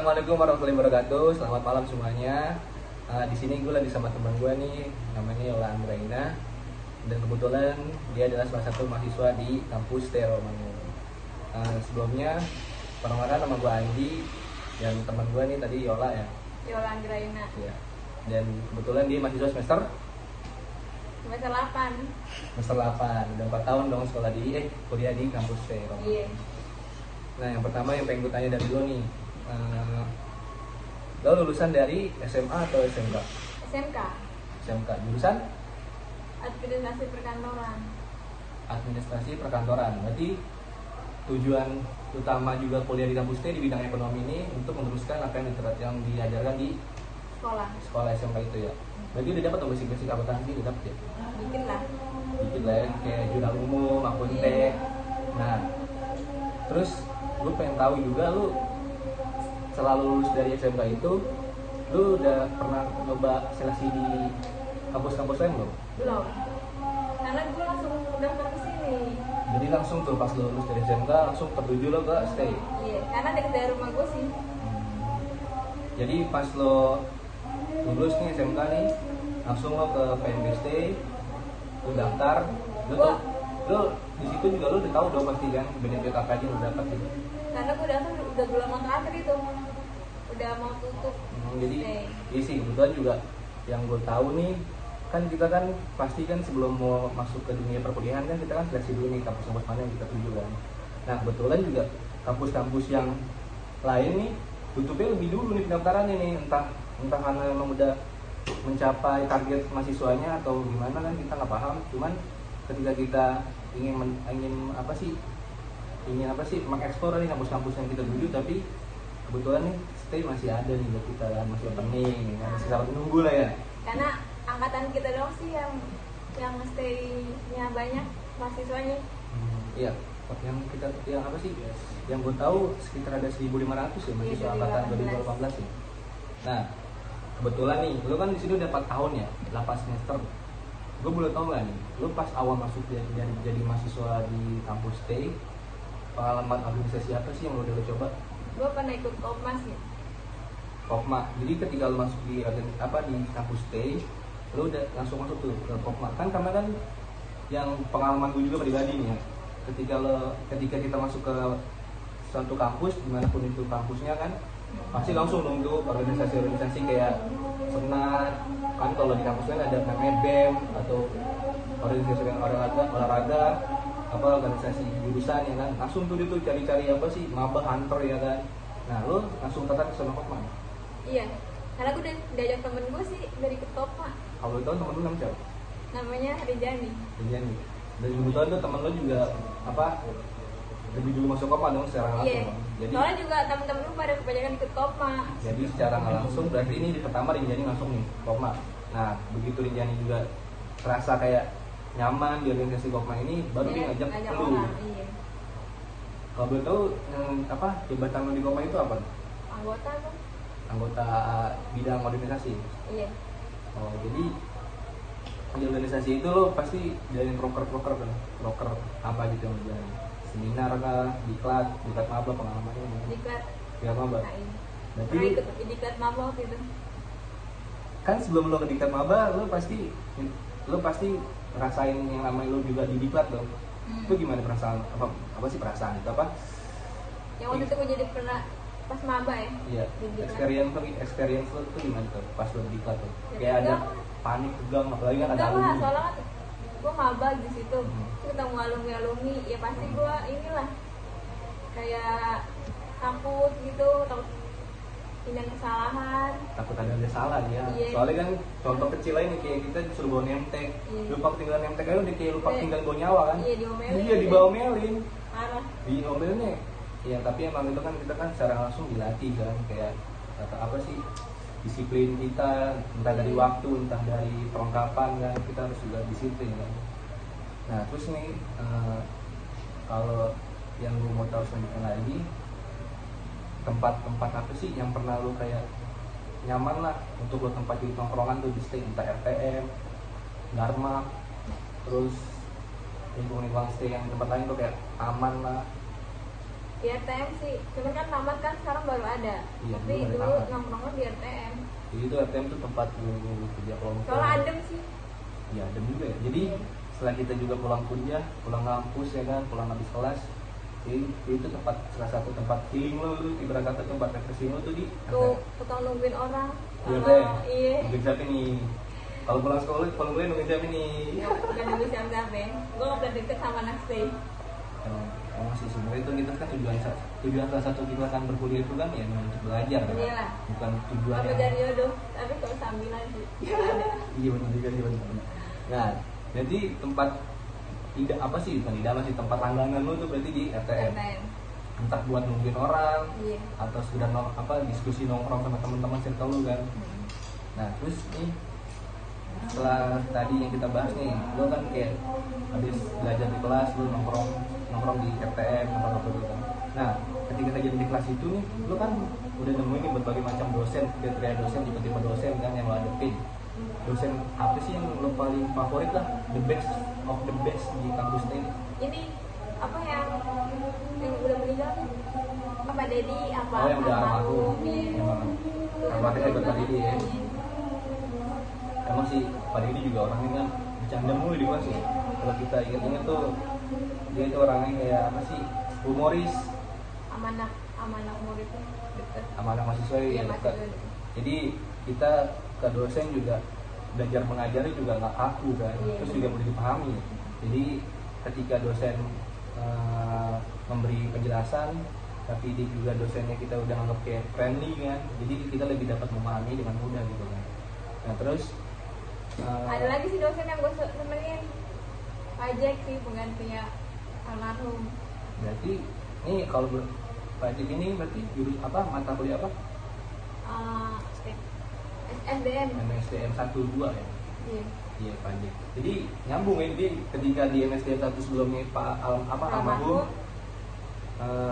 Assalamualaikum warahmatullahi wabarakatuh. Selamat malam semuanya. Di sini gue lagi sama teman gue nih, namanya Yola Anggraina. Dan kebetulan dia adalah salah satu mahasiswa di kampus Teromangun. Sebelumnya, perkenalkan nama gue Andi dan teman gue nih tadi Yola ya. Yola Anggraina. Ya. Dan kebetulan dia mahasiswa semester 8. semester 8. Udah 4 tahun dong sekolah kuliah di kampus Teromangun. Iya. Nah, yang pertama yang pengen gue tanya dari lo nih. Lo lulusan dari SMA atau SMK? SMK. SMK. Jurusan? Administrasi Perkantoran. Administrasi Perkantoran. Berarti tujuan utama juga kuliah di kampus T di bidang ekonomi ini untuk meneruskan apa yang diajarkan di sekolah SMK itu ya. Berarti udah dapat basic-basic akuntansi, udah dapat ya? Dikit lah ya, kayak jurnal umum, akuntek. Nah, terus gue pengen tahu juga lu setelah lulus dari SMK itu, lu udah pernah nyoba seleksi di kampus-kampus lain belum? belum, karena gue langsung daftar ke sini. Jadi langsung tuh pas lu lulus dari SMK langsung tertuju lo ke stay? Iya, karena dekat dari rumah gue sih. Jadi pas lo lulus nih SMK nih, langsung lo ke PNB Stay, lo daftar, lo di situ juga lo udah tahu dong pasti kan benefit apa aja lo dapat gitu. Karena gue daftar udah bulan mau terakhir itu, udah mau tutup. Jadi iya sih kebetulan juga yang gue tahu nih, kan kita kan pasti kan sebelum mau masuk ke dunia perkuliahan kan kita kan seleksi dulu nih kampus-kampus mana yang kita tuju kan. Nah kebetulan juga kampus-kampus yang lain nih tutupnya lebih dulu nih pendaftarannya nih, entah karena memang udah mencapai target mahasiswanya atau gimana kan kita nggak paham. Cuman ketika kita ingin mengeksplor nih kampus-kampus yang kita tuju, tapi kebetulan nih stay masih ada nih buat kita kan, masih opening ya, masih sangat menunggu lah ya. Karena angkatan kita doang sih yang stay-nya banyak mahasiswanya. Iya, yang gue tahu sekitar ada 1.500 ya mahasiswa angkatan 2018 ya. Nah, kebetulan nih, lu kan di sini udah 4 tahun ya, 8 semester. Gue boleh tahu nggak nih, lu pas awal masuk jadi mahasiswa di kampus T, pengalaman organisasi apa sih yang lu udah coba? Gue pernah ikut Kopmas ya. Kopma. Jadi ketika lu masuk di kampus T, lu udah langsung masuk tuh ke Kopma. Kan karena kan yang pengalaman gue juga pribadi nih ya. Ketika kita masuk ke suatu kampus, dimanapun itu kampusnya kan, pasti langsung dong tuh organisasi-organisasi kayak senat. Kan kalau di kampus kan ada namanya BEM atau organisasi olahraga, apa organisasi jurusan ya kan. Langsung tuh itu cari-cari apa sih, maba hunter ya kan. Nah, lu langsung tertarik ke sana Kopma? Iya, karena gue diajak temen gue sih dari Kopma. Kalau tahu temen lu namanya siapa? Namanya Rijani. Dan kebetulan tuh temen lu juga lebih dulu masuk Kopma dong secara langsung. Iya. Jadi soalnya juga temen-temen lu pada kebanyakan ikut Kopma. Jadi secara nggak langsung berarti ini di pertama Rinjani langsung nih Kopma. Nah begitu Rinjani juga terasa kayak nyaman di organisasi Kopma ini, baru dia ngajak lu. Iya. Kalau boleh tahu jabatan lu di Kopma itu apa? Anggota tuh. Anggota bidang organisasi. Iya. Oh jadi di organisasi itu lo pasti jalanin proker kan? Proker apa gitu yang jalan? Seminar kah? Diklat maba pengalamannya? Diklat maba. Berarti ikut diklat maba waktu itu. Kan sebelum lo ke diklat maba, lo pasti ngerasain yang namanya lo juga di diklat dong. Itu gimana perasaan? Apa sih perasaan itu apa? Yang waktu itu gue jadi pernah pas maba ya. Iya. Experience lo tuh gimana tuh pas lo di diklat tuh? Kayak ada panik, tegang, apalagi kan ada alumni. Soalnya kan gue maba di situ, ketemu alumni, ya pasti gue inilah kayak takut gitu, takut pindah kesalahan. Takut ada salah ya. Iya. Soalnya kan contoh kecil lain kayak kita disuruh bawa nemtek, lupa ketinggalan nemtek aja udah kayak lupa ketinggalan bawa nyawa kan. Iya, diomelin. Iya, dibawa-melin. Parah. Diomelin nih. Ya tapi emang itu kan kita kan secara langsung dilatih kan, kayak disiplin kita, entah dari waktu, entah dari perlengkapan kan, kita harus juga disiplin kan. Nah terus nih kalau yang gue mau tahu selanjutnya lagi, tempat apa sih yang pernah lo kayak nyaman lah untuk lo tempat di tongkrongan tuh di stay, entah RTM, Dharma, terus lingkungan stay yang tempat lain tuh kayak aman lah. Di RTM sih, cuman kan tamat kan sekarang baru ada. Iya, Tapi dulu ada dulu tamat. nongkrongnya di RTM. Jadi itu RTM tuh tempat gue kerja kelompok. Soalnya adem sih. Iya, adem juga ya. Jadi setelah kita juga pulang kuliah, pulang kampus ya kan, pulang habis kelas, jadi itu tempat, salah satu tempat healing lo, ibarat kata tempat refreshing lo tuh di Tuh tukang nungguin orang. Iya Sama- deh. Iya. Nungguin siapa nih? Kalau pulang sekolah, kalau gue nungguin siapa nih? Gak nunggu siapa-siapa ya. Gue gak pernah deket sama anak stay. Emang sih sebenarnya itu kita kan tujuan salah satu kita kan berkuliah itu kan ya memang untuk belajar kan, Iyalah. bukan tujuan Sama yang dari jodoh, tapi kalau sambilan sih. Gak ada. iya benar juga sih benar. Nah, jadi tempat tidak apa sih, bukan tidak sih, tempat langganan lu tuh berarti di RTM. RTM. Entah buat nungguin orang Iya. atau sekedar diskusi nongkrong sama teman-teman circle lu kan. Nah, terus nih setelah tadi yang kita bahas nih, lu kan kayak habis belajar di kelas, lu nongkrong di RTM apa gitu kan. Nah, ketika kita jadi di kelas itu nih, lu kan udah nemuin nih berbagai macam dosen, kriteria dosen, tipe-tipe dosen kan yang lo hadepin. Dosen apa sih yang lo paling favorit lah, the best of the best di kampus ini? Ini apa yang udah meninggal? Apa Dedi? Apa? Oh, yang udah almarhum. Iya. Emang almarhum hebat Pak Dedi ya. Emang sih Pak Dedi juga orangnya kan bercanda mulu di kelas ya. Kalau kita ingat-ingat tuh dia itu orangnya kayak apa sih, humoris Sama anak muridnya deket. sama anak mahasiswa Iya, ya masih dekat. deket. Jadi kita ke dosen juga belajar mengajarnya juga nggak kaku kan, Iya. terus juga mudah dipahami. Jadi ketika dosen memberi penjelasan, tapi dia juga dosennya kita udah anggap kayak friendly kan, jadi kita lebih dapat memahami dengan mudah gitu kan. Nah terus Ada lagi sih dosen yang gue senengin, Pajek sih penggantinya almarhum. berarti ini kalau Pajek ini berarti jurus apa, mata kuliah apa? SDM. MSDM 1-2 ya? Iya. Iya Pajek. Jadi nyambung ya, dia ketika di MSDM 1 sebelumnya Pak almarhum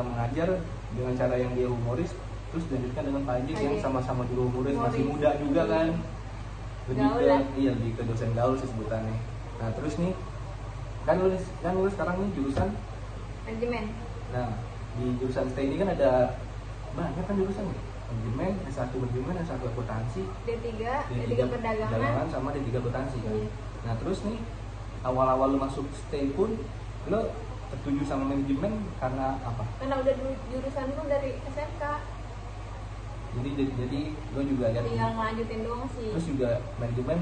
mengajar dengan cara yang dia humoris, terus dilanjutkan dengan Pajek yang sama-sama juga humoris, masih muda juga kan. Lebih ke dosen gaul sih sebutannya. Nah terus nih kan lu sekarang nih jurusan Manajemen. Nah, di jurusan STE ini kan ada banyak kan jurusan ya? Manajemen, S1 manajemen, S1 akuntansi, D3 perdagangan. sama D3 akuntansi kan. Iya. Nah, terus nih awal-awal lu masuk STE pun lu tertuju sama manajemen karena apa? Karena udah jurusan gue dari SMK. Jadi lu juga lihat Tinggal ngelanjutin doang sih. terus juga manajemen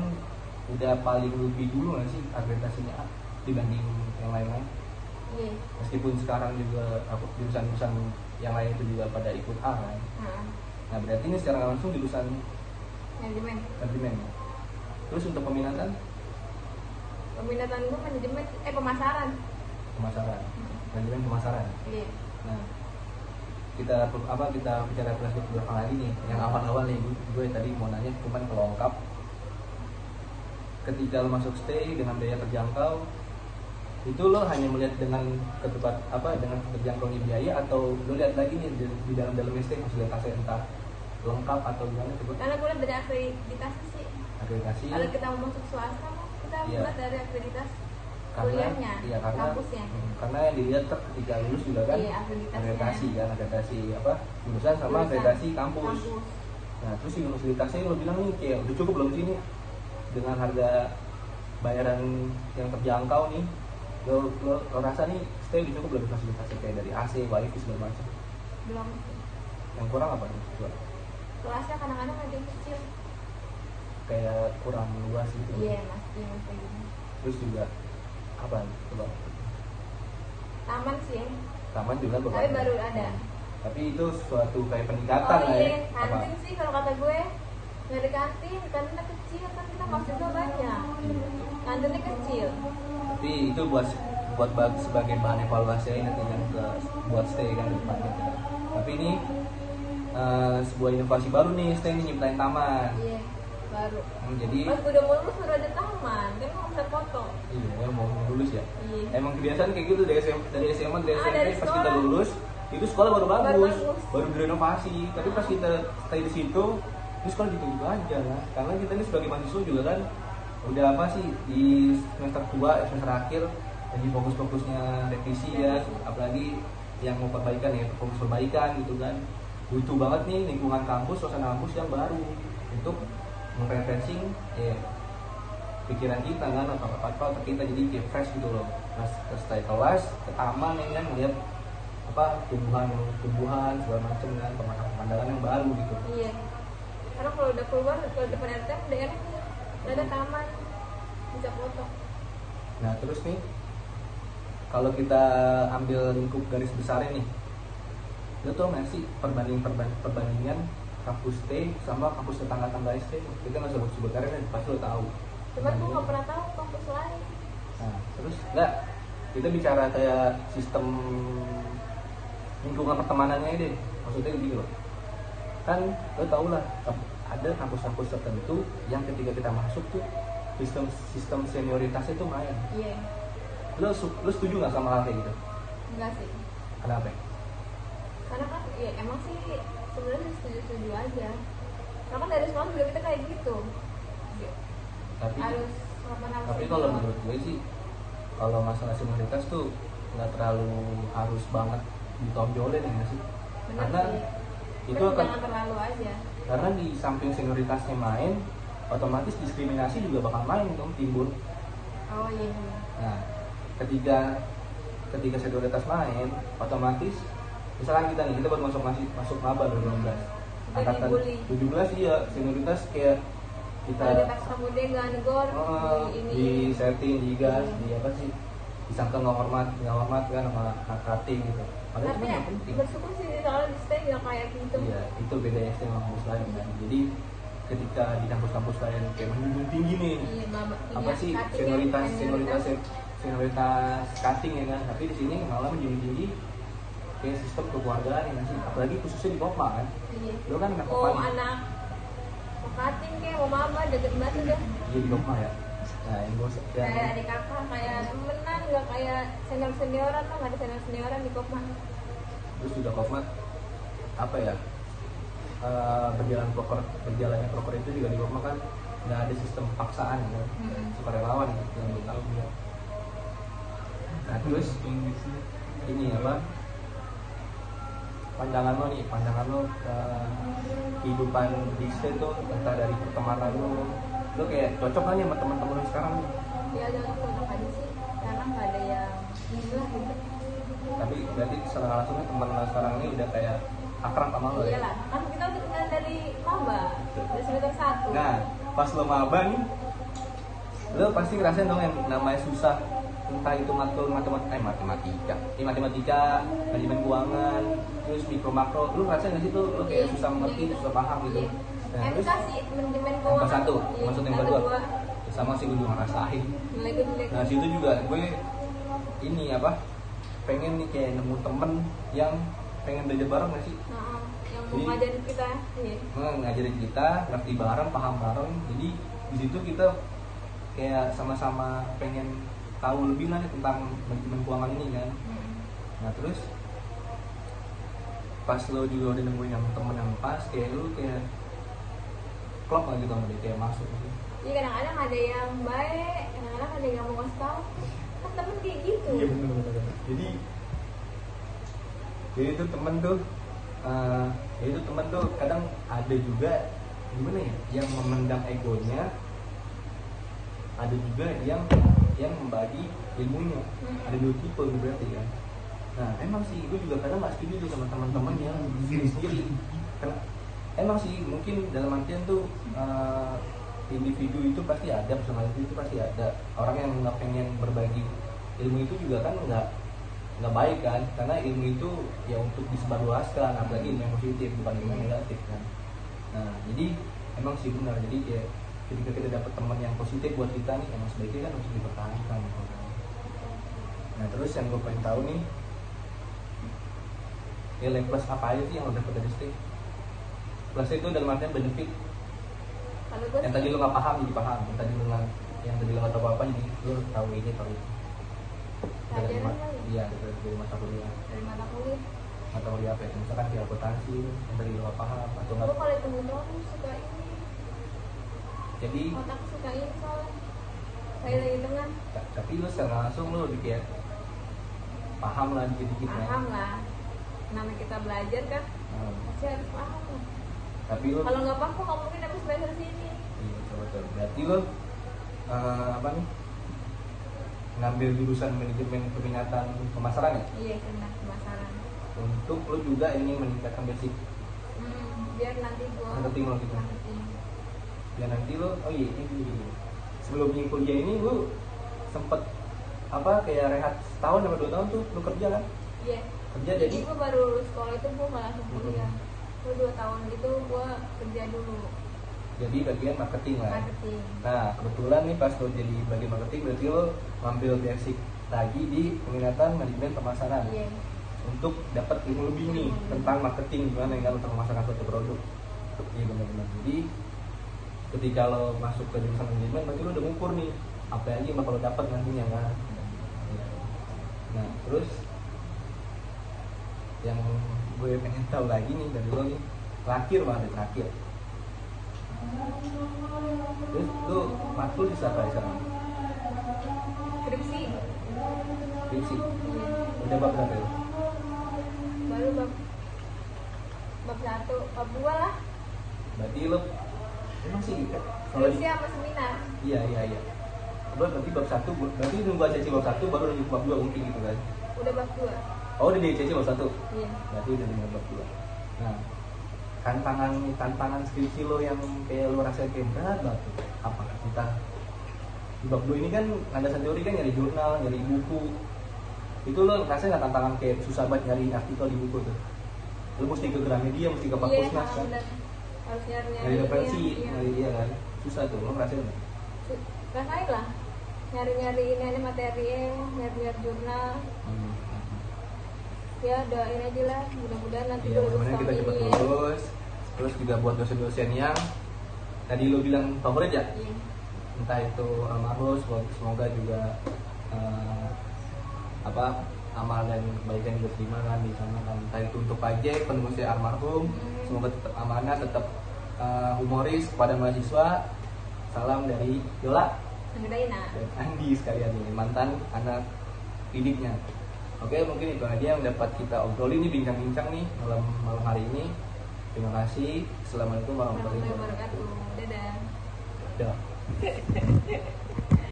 udah paling lebih dulu nggak sih akreditasinya dibanding yang lain-lain? Iya. Meskipun sekarang juga jurusan-jurusan yang lain itu juga pada ikut A kan. Nah berarti ini secara langsung jurusan Manajemen. manajemen. Terus untuk peminatan Peminatan gue manajemen pemasaran. pemasaran, manajemen pemasaran. Iya. Nah kita bicara flashback belakang lagi nih. Yang awal-awal nih gue tadi mau nanya cuman kelongkap. Ketika lo masuk stay dengan biaya terjangkau, itu lo hanya melihat dengan dengan terjangkaunya biaya, atau lo lihat lagi nih di dalam stay fasilitasnya entah lengkap atau gimana coba? Karena gue lihat dari akreditasi sih. Akreditasi. Kalau kita mau masuk swasta, kita Iya. lihat dari akreditasi Karena kuliahnya, kampusnya. Karena yang dilihat ketika lulus juga kan Iya, akreditasi apa jurusan sama akreditasi kampus. Nah terus si fasilitasnya lo bilang nih kayak udah cukup belum sih nih dengan harga bayaran yang terjangkau nih, lo rasa nih stay udah cukup belum fasilitasnya kayak dari AC, wifi segala macam? Belum. Yang kurang apa nih? Kelasnya kadang-kadang ada yang kecil. Kayak kurang luas gitu. Iya, masih kayak gini. Terus juga apa? Coba. Taman sih ya. Taman juga Tapi baru ada. Tapi itu suatu kayak peningkatan Oh lah iya, ya. Apa? kantin sih kalau kata gue nggak ada kantin, kantinnya kecil kan kita mahasiswa banyak. Kantinnya kecil. Tapi itu buat sebagai bahan evaluasi aja nanti kan buat stay kan ke depannya. Tapi ini sebuah inovasi baru nih, stay ini nyiptain taman. Iya, baru. Jadi Pas gue udah mau lulus udah ada taman, kan gue bisa foto. iya mau lulus ya. Iya. Emang kebiasaan kayak gitu dari SMA dari SMP dari pas kita sekolah. lulus itu sekolah baru bagus, bagus. baru direnovasi. Tapi pas kita stay di situ, ini sekolah gitu-gitu aja lah. Karena kita ini sebagai mahasiswa juga kan udah apa sih di semester tua, semester akhir lagi fokus-fokusnya revisi ya, apalagi yang mau perbaikan ya, fokus perbaikan gitu kan. Butuh banget nih lingkungan kampus, suasana kampus yang baru untuk memrefreshing ya pikiran kita kan, atau kita jadi kayak fresh gitu loh. Pas ke kelas, ke taman ya kan, melihat apa tumbuhan segala macam kan, pemandangan yang baru gitu. Iya. Karena kalau udah keluar ke depan RT udah enak nih, udah ada taman bisa foto. Nah terus nih, kalau kita ambil lingkup garis besarnya nih, lo tau nggak sih perbandingan kampus T sama kampus tetangga-tangga ST? Kita nggak sebut karena pasti lo tahu. Cuman gue nggak pernah tahu kampus lain. Nah terus nggak, kita bicara kayak sistem lingkungan pertemanannya deh, maksudnya gitu loh. Kan lo tau lah, ada kampus-kampus tertentu yang ketika kita masuk tuh sistem senioritasnya tuh main. Iya. Lo setuju nggak sama hal kayak gitu? Enggak sih. Kenapa? Karena kan ya emang sih sebenarnya setuju aja. Karena kan dari sekolah juga kita kayak gitu. Harus tapi kalau menurut gue sih, kalau masalah senioritas tuh nggak terlalu harus banget ditonjolin ya sih. Bener Karena sih. itu akan jangan terlalu aja. Karena di samping senioritasnya main, otomatis diskriminasi juga bakal main dong, timbul. Oh iya. Nah, ketika senioritas main, otomatis misalkan kita baru masuk maba 2016. Angkatan 17 iya, senioritas kayak kita kemudian nggak negor di setting, digas, di apa sih, disangka nggak hormat kan sama KKT gitu. Padahal tapi ya, bersyukur sih soalnya di stay nggak kayak gitu. Iya, itu beda ya sama kampus lain kan. Jadi ketika di kampus-kampus lain kayak menjunjung tinggi nih, apa sih senioritas cutting ya kan. Tapi di sini malah menjunjung tinggi kayak sistem kekeluargaan ya sih. Apalagi khususnya di Kopma kan. Iya. Lo kan anak Kopma. Kopma. Anak cutting kayak mau mama deket banget udah. Iya di Kopma ya. Nah, yang gue kayak adik kakak, kayak temenan, nggak kayak senioran lah, nggak ada senioran di Kopma. Terus juga Kopma apa ya, berjalannya proker itu juga di Kopma kan nggak ada sistem paksaan kan, sukarelawan gitu yang gue tahu ya. Nah terus ini apa, pandangan lo kehidupan di sini tuh, entah dari pertemanan lo kayak cocok aja sama teman-teman lo sekarang nih? Ya cocok aja sih, karena nggak ada yang gila gitu. Tapi berarti secara langsungnya teman lo sekarang ini udah kayak akrab sama lo ya? Iyalah, kan kita udah kenal dari maba, dari semester 1. Nah, pas lo maba nih, lo pasti ngerasain dong yang namanya susah, entah itu matematika, manajemen keuangan, terus mikro makro. Lo ngerasain nggak sih tuh lo kayak susah mengerti, susah paham gitu? Nah, MK sih manajemen yang keuangan. ke-1, maksud yang kedua sama sih gue juga ngerasain. Nah situ juga gue ini apa, pengen nih kayak nemu temen yang pengen belajar bareng nggak sih? Yang mau ngajarin kita, ngajarin kita, ngerti bareng, paham bareng. Jadi di situ kita kayak sama-sama pengen tahu lebih lah nih tentang manajemen keuangan ini kan. Nah terus pas lo juga udah nemuin yang temen yang pas, kayak lo kayak klop lah gitu sama dia, kayak masuk gitu. Iya, kadang-kadang ada yang baik, kadang-kadang ada yang mau ngasih tahu. Kan temen kayak gitu. Iya bener. Jadi itu temen tuh kadang ada juga gimana ya, yang memendam egonya, ada juga yang membagi ilmunya. Ada dua tipe berarti kan. Nah emang sih gue juga kadang nggak setuju sama teman-teman yang sendiri. Karena emang sih mungkin dalam artian tuh individu itu pasti ada, personality itu pasti ada. Orang yang nggak pengen berbagi ilmu itu juga kan nggak baik kan, karena ilmu itu ya untuk disebarluaskan, apalagi ilmu yang positif bukan ilmu yang negatif kan. Nah jadi emang sih benar, jadi kayak ketika kita dapat teman yang positif buat kita nih, emang sebaiknya kan harus dipertahankan gitu kan. Nah terus yang gue pengen tahu nih, nilai plus apa aja sih yang lo dapat dari Steve? Plus itu dalam artian benefit. Yang tadi lo nggak paham jadi paham, yang tadi lo nggak tahu apa jadi lo tahu ini tahu itu. Iya, dari mata kuliah. Dari mata kuliah. Mata kuliah apa ya? Misalkan di akuntansi yang tadi lo nggak paham atau nggak. Gue kalau itu suka ini. Jadi. Otakku suka ini soalnya. Saya lagi tengah. Tapi lo secara langsung lo kayak paham lah dikit-dikit paham lah. namanya kita belajar kan pasti harus paham. Tapi lo kalau nggak paham nggak mungkin habis belajar sini. Iya betul. Berarti lo apa nih ngambil jurusan manajemen peminatan pemasaran ya? Iya kena pemasaran. Untuk lo juga ingin meningkatkan basic. Biar nanti gua marketing lo gitu. Ya nanti lo ini sebelum kuliah ini lo sempet apa kayak rehat setahun atau 2 tahun tuh lo kerja kan? Iya. Kerja jadi gua baru lulus sekolah itu gua nggak langsung kuliah. Gua 2 tahun gitu gua kerja dulu. Jadi bagian marketing lah. Marketing. Nah kebetulan nih pas lo jadi bagian marketing berarti lo ngambil basic lagi di peminatan manajemen pemasaran. Iya. Untuk dapat ilmu lebih nih tentang marketing gimana yang untuk memasarkan suatu produk. Iya benar-benar. Jadi ketika lo masuk ke jurusan manajemen berarti lo udah ngukur nih apa aja yang bakal lo dapat nantinya kan. Nah terus yang gue pengen tahu lagi nih dari lo nih terakhir. Terus lo matkul di apa ya sekarang? Skripsi. Udah bab berapa ya? Baru bab 1, bab 2 lah. Berarti lo emang sih Skripsi sama seminar. Iya. Berarti bab 1, berarti nunggu ACC bab 1 baru nunggu bab 2 mungkin gitu kan? Udah bab 2. Oh udah di ACC bab 1? Iya. Berarti udah di bab 2. Nah tantangan skripsi lo yang kayak lo rasain kayak berat banget apa kita di bab 2 ini kan landasan teori kan nyari jurnal, nyari buku. Itu lo ngerasain nggak tantangan kayak susah banget nyari artikel di buku tuh? Lo mesti ke Gramedia, mesti ke Perpusnas kan? Harus nyari referensi, nyari dia kan? Susah tuh, lo ngerasain nggak? Rasain lah, nyari ini materi, nyari jurnal. Ya doain aja lah, mudah-mudahan nanti mudah-mudahan kita cepat lulus. Terus juga buat dosen-dosen yang tadi lo bilang favorit ya? Iya. Entah itu almarhum, semoga juga amal dan kebaikan juga terima kan di sana kan. Entah itu untuk pajak penunggu saya almarhum, semoga tetap amanah, tetap humoris kepada mahasiswa. Salam dari Yola dan Andi sekalian nih, mantan anak didiknya. Oke, mungkin itu aja yang dapat kita obrolin nih, bincang-bincang nih malam hari ini. Terima kasih. Assalamualaikum warahmatullahi wabarakatuh. Dadah. Dadah.